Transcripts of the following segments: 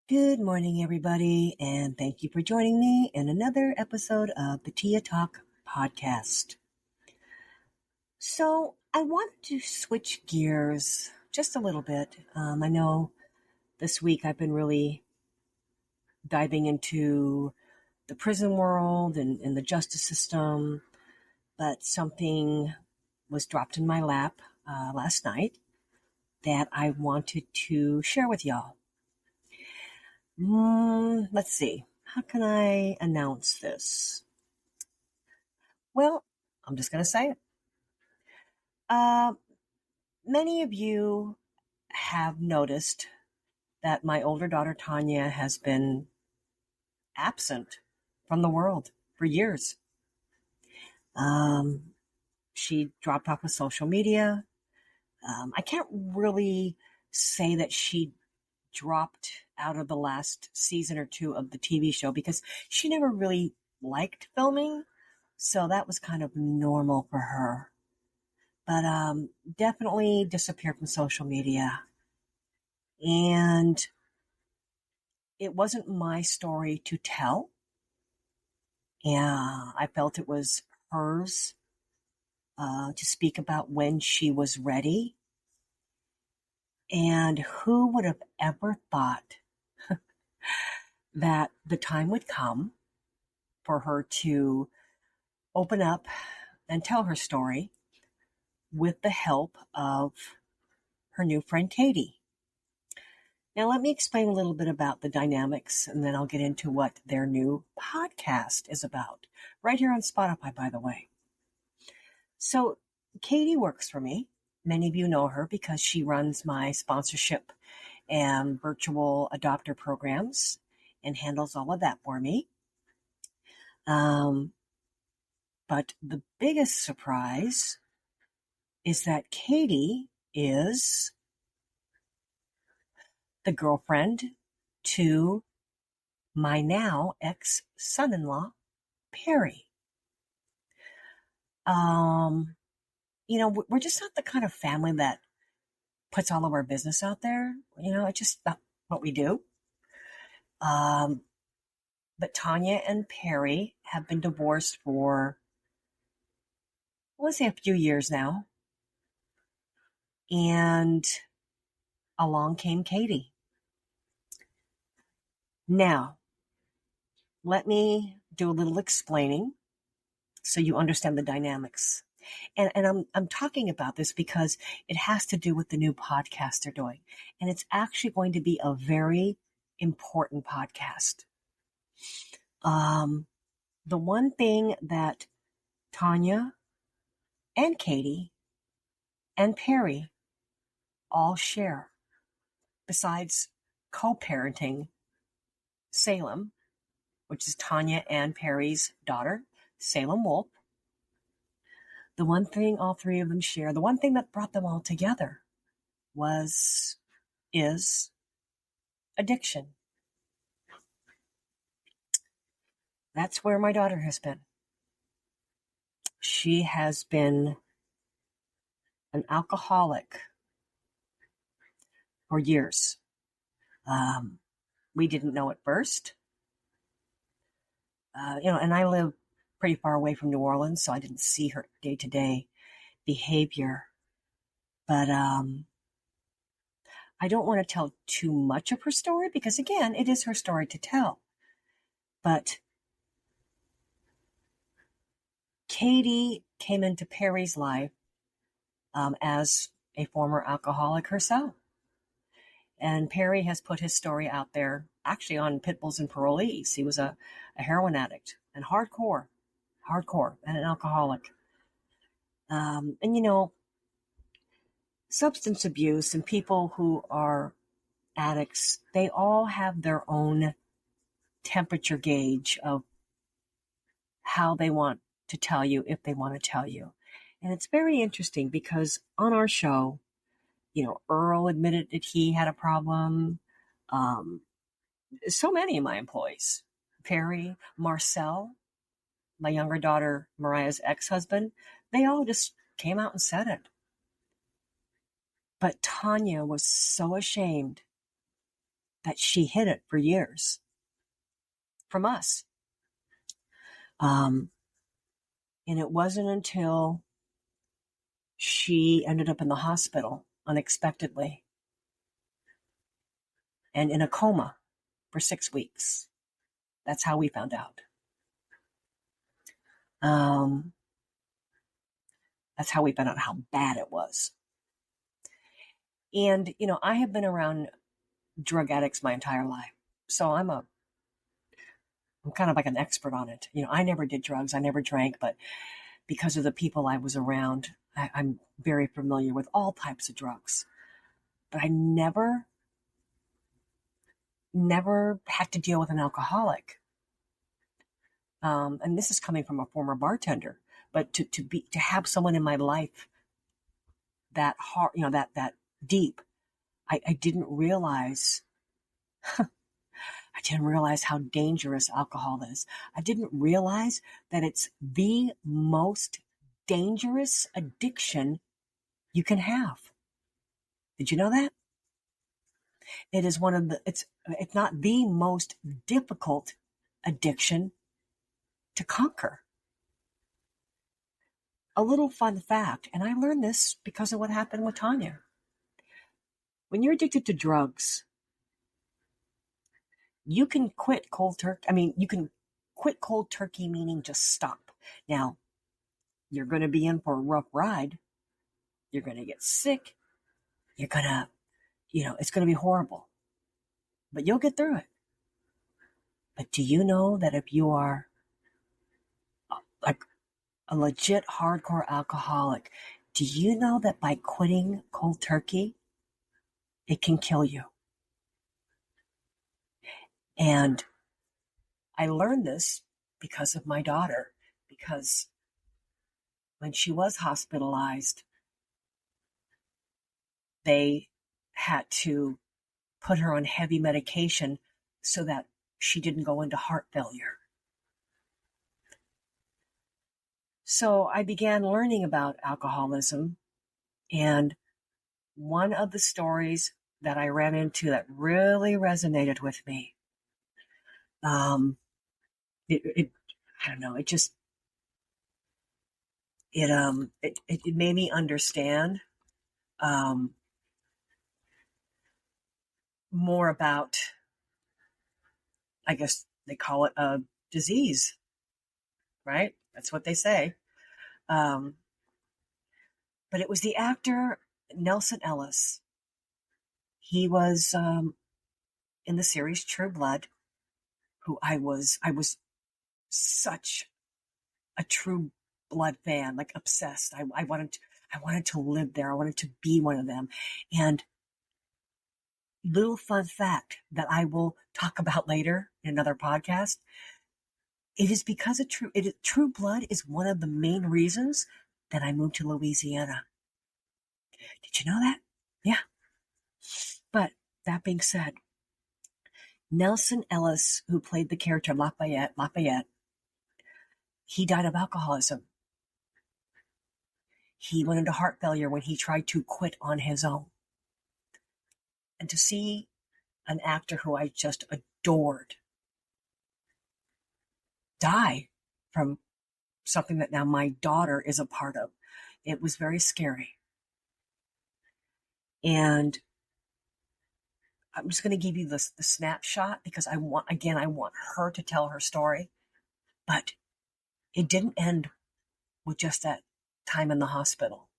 Good morning, everybody, and thank you for joining me in another episode of the Tia Talk podcast. So, I want to switch gears just a little bit. I know this week I've been really diving into the prison world and the justice system, but something was dropped in my lap last night that I wanted to share with y'all. Let's see. How can I announce this? Well, I'm just going to say it. Many of you have noticed that my older daughter, Tanya, has been absent from the world for years. She dropped off of social media. I can't really say that she dropped out of the last season or two of the TV show because she never really liked filming. So that was kind of normal for her. But definitely disappeared from social media. And it wasn't my story to tell. Yeah, I felt it was hers to speak about when she was ready. And who would have ever thought that the time would come for her to open up and tell her story with the help of her new friend, Katie. Now, let me explain a little bit about the dynamics, and then I'll get into what their new podcast is about. Right here on Spotify, by the way. So, Katie works for me. Many of you know her because she runs my sponsorship and virtual adopter programs and handles all of that for me. But the biggest surprise is that Katie is the girlfriend to my now ex-son-in-law, Perry. We're just not the kind of family that puts all of our business out there. It's just not what we do. But Tanya and Perry have been divorced for, let's say, a few years now. And along came Katie. Now, let me do a little explaining so you understand the dynamics. And I'm talking about this because it has to do with the new podcast they're doing. And it's actually going to be a very important podcast. The one thing that Tanya and Katie and Perry all share, besides co-parenting Salem, which is Tanya and Perry's daughter, Salem Wolf, the one thing all three of them share, the one thing that brought them all together is addiction. That's where my daughter has been. She has been an alcoholic for years. We didn't know at first. And I live pretty far away from New Orleans, so I didn't see her day-to-day behavior. But I don't want to tell too much of her story because, again, it is her story to tell. But Katie came into Perry's life as a former alcoholic herself. And Perry has put his story out there, actually on Pitbulls and Parolees. He was a heroin addict and hardcore, and an alcoholic. Substance abuse and people who are addicts, they all have their own temperature gauge of how they want to tell you, if they want to tell you. And it's very interesting because on our show, Earl admitted that he had a problem. So many of my employees, Perry, Marcel, my younger daughter, Mariah's ex-husband, they all just came out and said it. But Tanya was so ashamed that she hid it for years from us. And it wasn't until she ended up in the hospital unexpectedly and in a coma for 6 weeks. That's how we found out. That's how we found out how bad it was. And, I have been around drug addicts my entire life. So I'm kind of like an expert on it. I never did drugs. I never drank, but because of the people I was around, I'm very familiar with all types of drugs. But I never had to deal with an alcoholic. And this is coming from a former bartender, but to have someone in my life that hard, that deep, I didn't realize, how dangerous alcohol is. I didn't realize that it's the most dangerous addiction you can have. Did you know that? It is it's not the most difficult addiction to conquer. A little fun fact, and I learned this because of what happened with Tanya. When you're addicted to drugs, you can quit cold turkey. You can quit cold turkey, meaning just stop. Now, you're going to be in for a rough ride. You're going to get sick. You're going to, it's going to be horrible. But you'll get through it. But do you know that if you are like a legit hardcore alcoholic, do you know that by quitting cold turkey, it can kill you? And I learned this because of my daughter, because when she was hospitalized, they had to put her on heavy medication so that she didn't go into heart failure. So I began learning about alcoholism, and one of the stories that I ran into that really resonated with me, I don't know, it made me understand more about, I guess they call it a disease, right? That's what they say. But it was the actor Nelson Ellis. He was in the series True Blood, who I was such a True Blood fan, like obsessed. I wanted to live there. I wanted to be one of them. And little fun fact that I will talk about later in another podcast. It is because of True Blood is one of the main reasons that I moved to Louisiana. Did you know that? Yeah. But that being said, Nelson Ellis, who played the character Lafayette, he died of alcoholism. He went into heart failure when he tried to quit on his own. And to see an actor who I just adored die from something that now my daughter is a part of, it was very scary. And I'm just going to give you the snapshot because I want her to tell her story. But it didn't end with just that time in the hospital.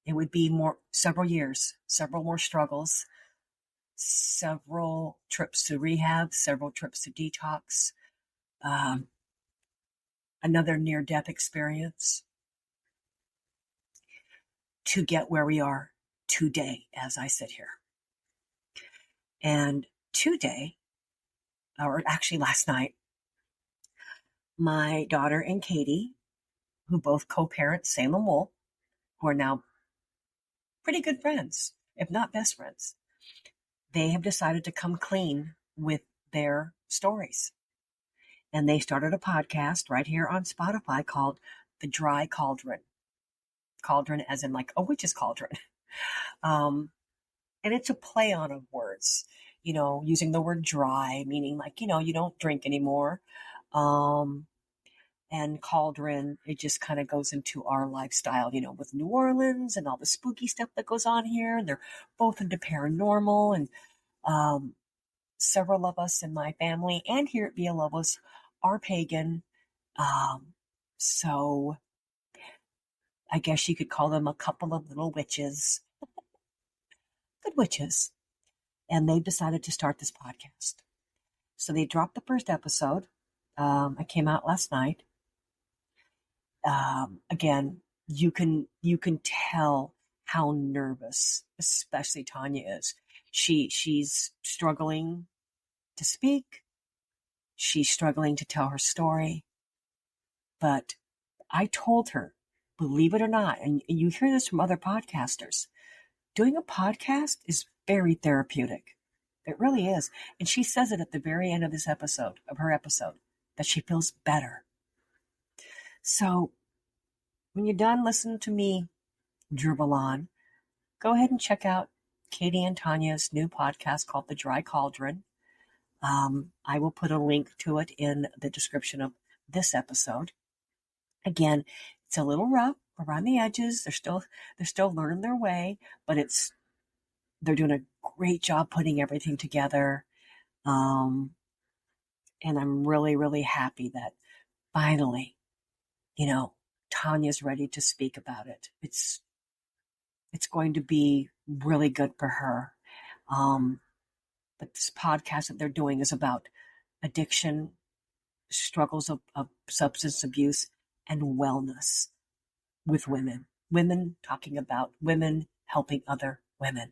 It would be several years, several more struggles, several trips to rehab, several trips to detox, another near-death experience to get where we are today as I sit here. And today, or actually last night, my daughter and Katie, who both co-parent Salem Wolf, who are now pretty good friends, if not best friends, they have decided to come clean with their stories. And they started a podcast right here on Spotify called The Dry Cauldron. Cauldron as in like a witch's cauldron. And it's a play on of words, using the word dry, meaning like, you don't drink anymore. And Cauldron, it just kind of goes into our lifestyle, with New Orleans and all the spooky stuff that goes on here. And they're both into paranormal. And several of us in my family and here at Via Lobos are pagan. So I guess you could call them a couple of little witches. Good witches. And they decided to start this podcast. So they dropped the first episode. It came out last night. Again, you can tell how nervous, especially Tanya is. She's struggling to speak. She's struggling to tell her story. But I told her, believe it or not, and you hear this from other podcasters, doing a podcast is very therapeutic. It really is. And she says it at the very end of her episode, that she feels better. So when you're done listening to me dribble on, go ahead and check out Katie and Tanya's new podcast called The Dry Cauldron. I will put a link to it in the description of this episode. Again, it's a little rough around the edges. They're still learning their way, but they're doing a great job putting everything together. And I'm really, really happy that finally, Tanya's ready to speak about it. It's going to be really good for her. But this podcast that they're doing is about addiction, struggles of substance abuse, and wellness with women. Women talking about women helping other women.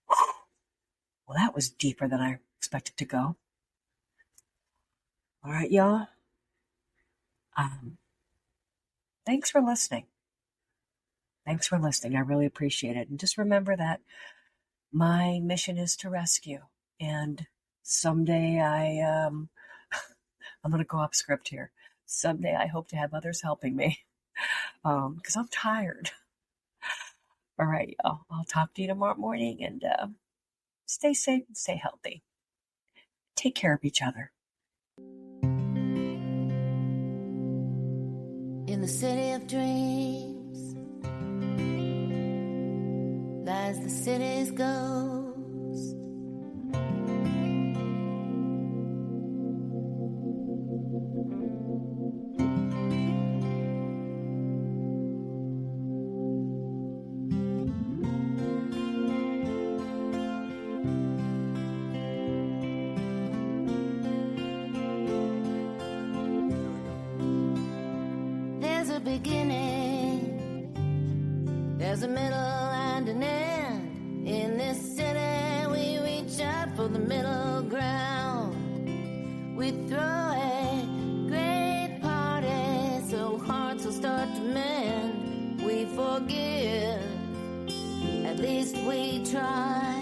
Well, that was deeper than I expected to go. All right, y'all. Thanks for listening. I really appreciate it. And just remember that my mission is to rescue. And someday I'm going to go off script here. Someday I hope to have others helping me because I'm tired. All right, y'all. I'll talk to you tomorrow morning, and stay safe and stay healthy. Take care of each other. In the city of dreams lies the city's ghost. Beginning, there's a middle and an end. In this city we reach out for the middle ground. We throw a great party so hearts will start to mend. We forgive, at least we try.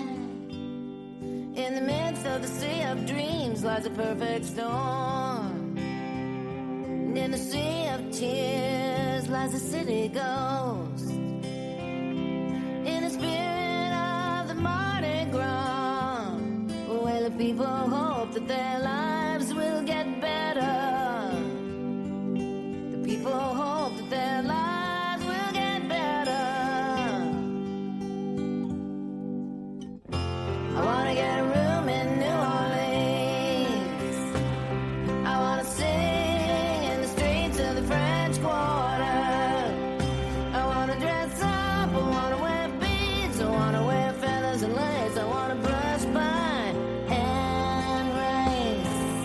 In the midst of the sea of dreams lies a perfect storm. And in the sea of tears lies a city ghost. In the spirit of the Mardi Gras, where the people hope that their lives will get better. The people hope that their lives will get better. I wanna get a room in New Orleans. I wanna sing in the streets of the French Quarter. I wanna dress up, I wanna wear beads, I wanna wear feathers and lace. I wanna brush by and race.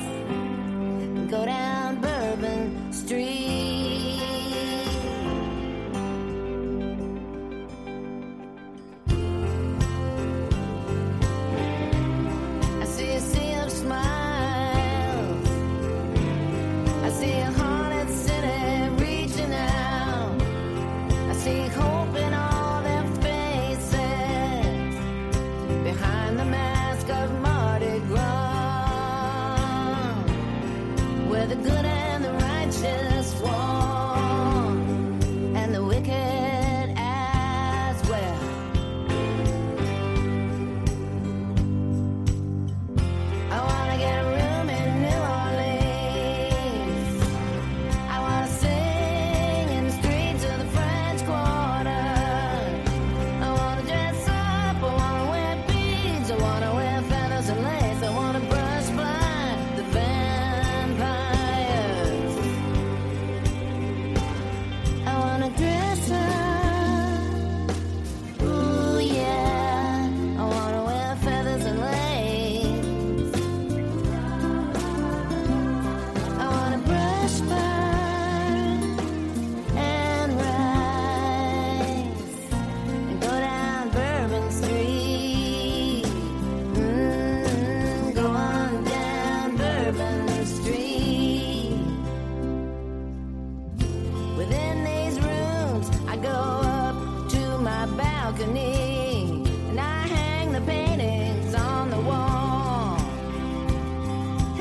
balcony, and I hang the paintings on the wall.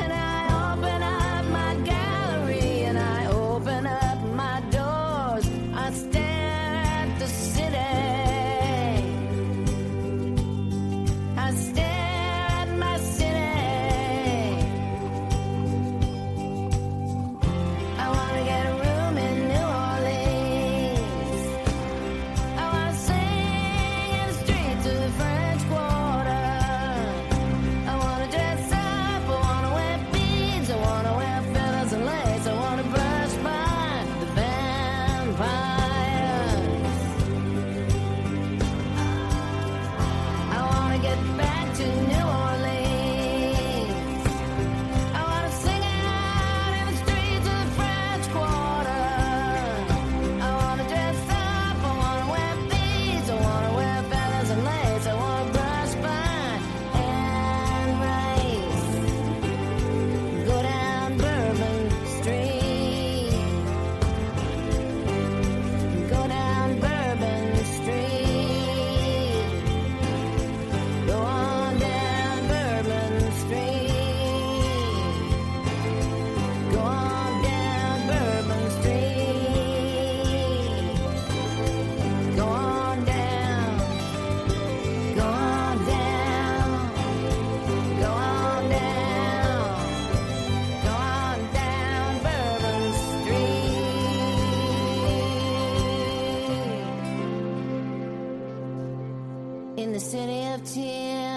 And I open up my gallery, and I open up my doors. I stare at the city. I stare at my city. I want to get a room in New Orleans. I want to sing in the streets of the French Quarter. I want to dress up, I want to wear beads, I want to wear feathers and lace. I want to brush by the vampires. I want to get back to New Orleans. I want to sing out in the streets of the French Quarter. I want to dress up, I want to wear beads, I want to wear feathers and lace. I want to brush by and race. Go down Bourbon Street. Go down Bourbon Street. Go on down Bourbon Street. Go on down Bourbon Street. Go on down. Go on down. Go on down. Go on down Bourbon Street. In the city of tears.